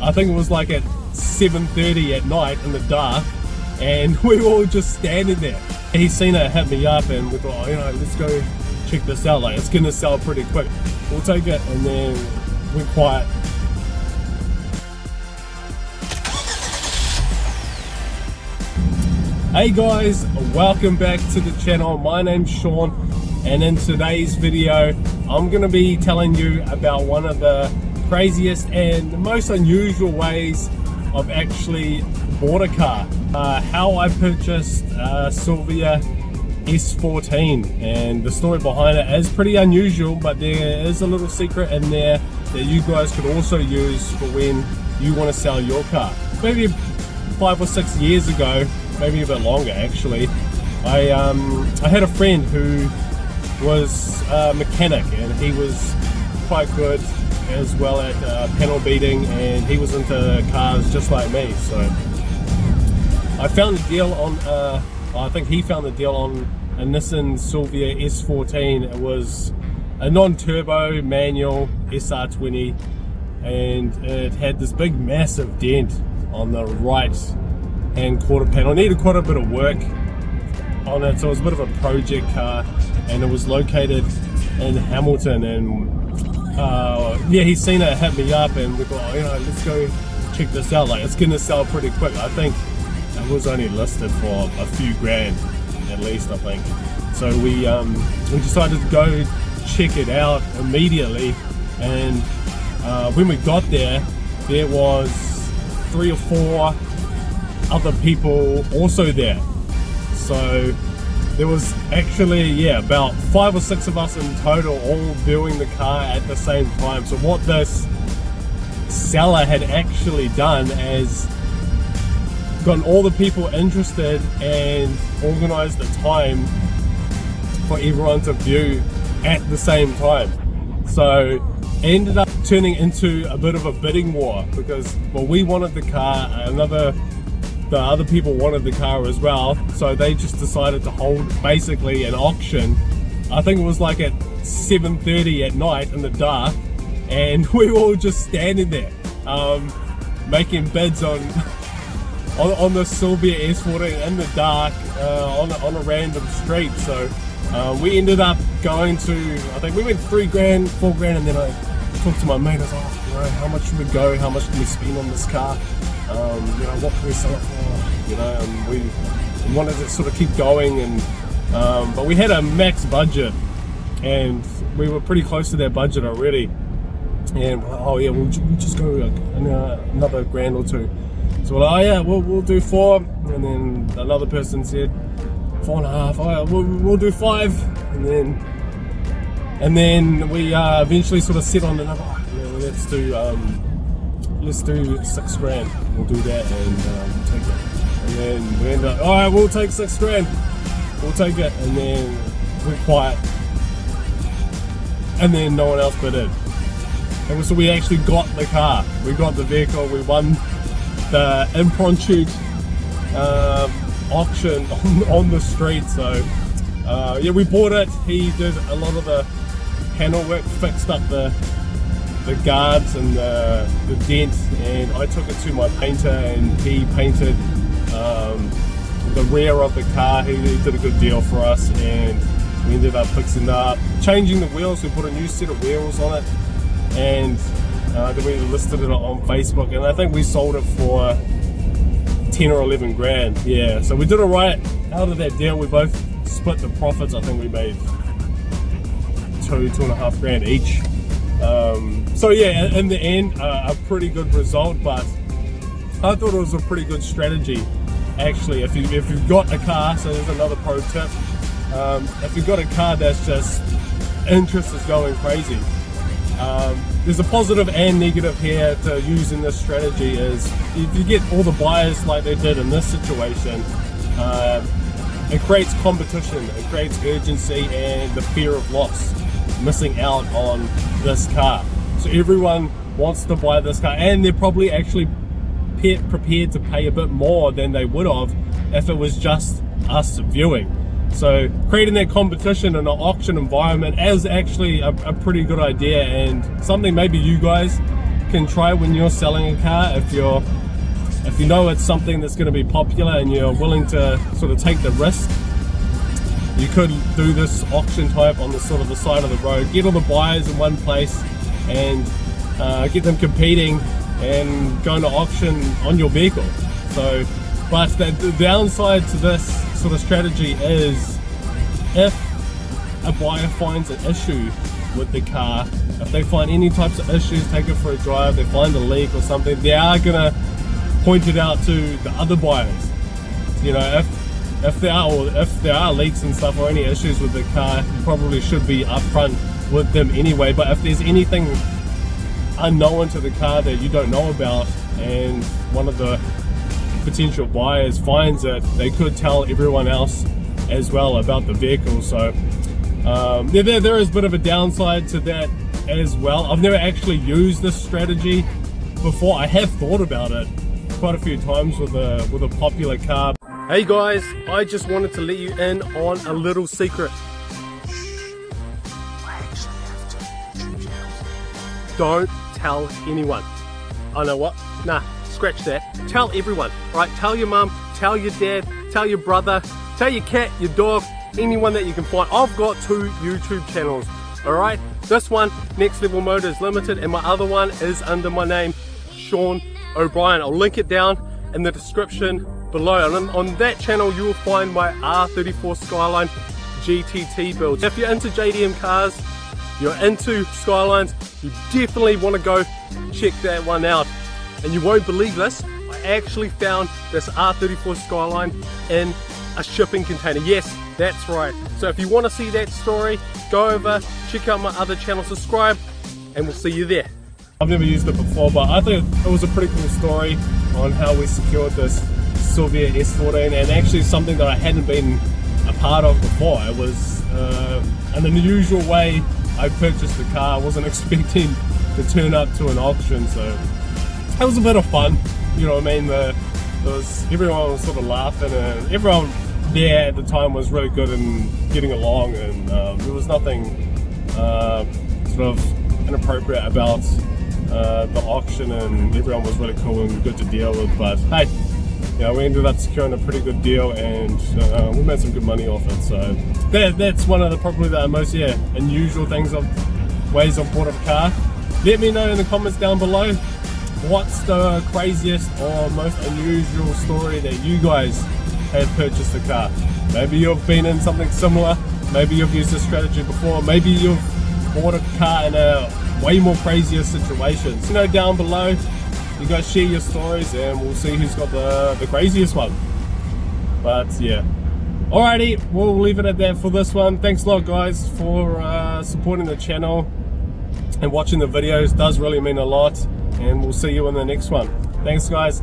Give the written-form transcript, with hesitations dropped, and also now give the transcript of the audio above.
I think it was like at 7:30 at night in the dark, and we were all just standing there. He's seen it, hit me up, and we thought, oh, you know, let's go check this out. Like, it's gonna sell pretty quick. We'll take it, and then went quiet. Hey guys, welcome back to the channel. My name's Sean, and in today's video I'm gonna be telling you about one of the craziest and the most unusual ways I've actually bought a car. How I purchased Silvia S14, and the story behind it is pretty unusual, but there is a little secret in there that you guys could also use for when you want to sell your car. Maybe 5 or 6 years ago, maybe a bit longer actually, I had a friend who was a mechanic, and he was quite good as well at panel beating, and he was into cars just like me. So I found a deal on I think he found the deal on a Nissan Silvia S14. It was a non-turbo manual SR20, and it had this big massive dent on the right hand quarter panel. It needed quite a bit of work on it, so it was a bit of a project car, and it was located in Hamilton. And yeah, he's seen it, hit me up, and we thought, oh, you know, let's go check this out. Like, it's gonna sell pretty quick. I think it was only listed for a few grand at least, I think. So we decided to go check it out immediately, and when we got there, there was 3 or 4 other people also there. So there was actually, yeah, about 5 or 6 of us in total, all viewing the car at the same time. So what this seller had actually done is gotten all the people interested and organized a time for everyone to view at the same time. So it ended up turning into a bit of a bidding war, because, well, we wanted the car, the other people wanted the car as well, so they just decided to hold basically an auction. I think it was like at 7:30 at night in the dark, and we were all just standing there making bids on the Silvia S14 in the dark on a random street. So we ended up going to, I think we went 3 grand, 4 grand, and then I talked to my mate. I was like, oh, you know, how much should we go? How much can we spend on this car? You know, what can we sell it for? You know, and we wanted to sort of keep going, and but we had a max budget, and we were pretty close to that budget already. And oh yeah, we'll just go another grand or 2. So we're like, oh yeah, we'll do 4, and then another person said 4.5. Oh yeah, we'll do 5, and then we eventually sort of set on another. Oh, yeah, let's do 6 grand. We'll do that, and we'll take it. And then we end up, all right, we'll take 6 grand. We'll take it, and then we're quiet, and then no one else bid in. And so we actually got the car. We got the vehicle. We won the impromptu auction on the street. So yeah, we bought it. He did a lot of the panel work, fixed up the guards and the dent, and I took it to my painter, and he painted the rear of the car. He did a good deal for us, and we ended up fixing up, changing the wheels. We put a new set of wheels on it, and then we listed it on Facebook, and I think we sold it for 10 or 11 grand. Yeah, so we did it right out of that deal. We both split the profits. I think we made 2.5 grand each. So yeah, in the end, a pretty good result, but I thought it was a pretty good strategy actually. If you've got a car, so there's another pro tip, if you've got a car that's just interest is going crazy, there's a positive and negative here to using this strategy. Is if you get all the buyers like they did in this situation, it creates competition, it creates urgency and the fear of loss, missing out on this car. So everyone wants to buy this car, and they're probably actually prepared to pay a bit more than they would have if it was just us viewing. So creating that competition in an auction environment is actually a pretty good idea, and something maybe you guys can try when you're selling a car, if you know it's something that's going to be popular and you're willing to sort of take the risk, you could do this auction type on the sort of the side of the road, get all the buyers in one place and get them competing and going to auction on your vehicle. So, but the downside to this sort of strategy is, if a buyer finds an issue with the car, if they find any types of issues, take it for a drive, they find a leak or something, they are gonna point it out to the other buyers. You know, if there are leaks and stuff or any issues with the car, you probably should be upfront with them anyway. But if there's anything unknown to the car that you don't know about and one of the potential buyers finds it, they could tell everyone else as well about the vehicle. So there is a bit of a downside to that as well. I've never actually used this strategy before. I have thought about it quite a few times with a popular car. Hey guys, I just wanted to let you in on a little secret. I actually have 2 YouTube channels. Don't tell anyone. I know what? Nah, scratch that. Tell everyone, right? Tell your mum, tell your dad, tell your brother, tell your cat, your dog, anyone that you can find. I've got 2 YouTube channels, alright? This one, Next Level Motors Limited, and my other one is under my name, Sean O'Brien. I'll link it down in the description below. And on that channel you will find my R34 Skyline GTT builds. If you're into JDM cars, you're into Skylines, you definitely want to go check that one out. And you won't believe this, I actually found this R34 Skyline in a shipping container. Yes, that's right. So if you want to see that story, go over, check out my other channel, subscribe, and we'll see you there. I've never used it before, but I think it was a pretty cool story on how we secured this Silvia S14, and actually something that I hadn't been a part of before. It was an unusual way I purchased the car. I wasn't expecting to turn up to an auction, so it was a bit of fun. You know what I mean? Everyone was sort of laughing, and everyone there at the time was really good in getting along, and there was nothing sort of inappropriate about the auction, and everyone was really cool and good to deal with. But hey, you know, we ended up securing a pretty good deal, and we made some good money off it. So that's one of the probably the most unusual things of ways I've bought a car. Let me know in the comments down below, what's the craziest or most unusual story that you guys have purchased a car. Maybe you've been in something similar, maybe you've used this strategy before, maybe you've bought a car in a way more crazier situations. You know, down below, you guys share your stories and we'll see who's got the craziest one. But yeah, alrighty, we'll leave it at that for this one. Thanks a lot guys for supporting the channel and watching the videos. It does really mean a lot, and we'll see you in the next one. Thanks guys.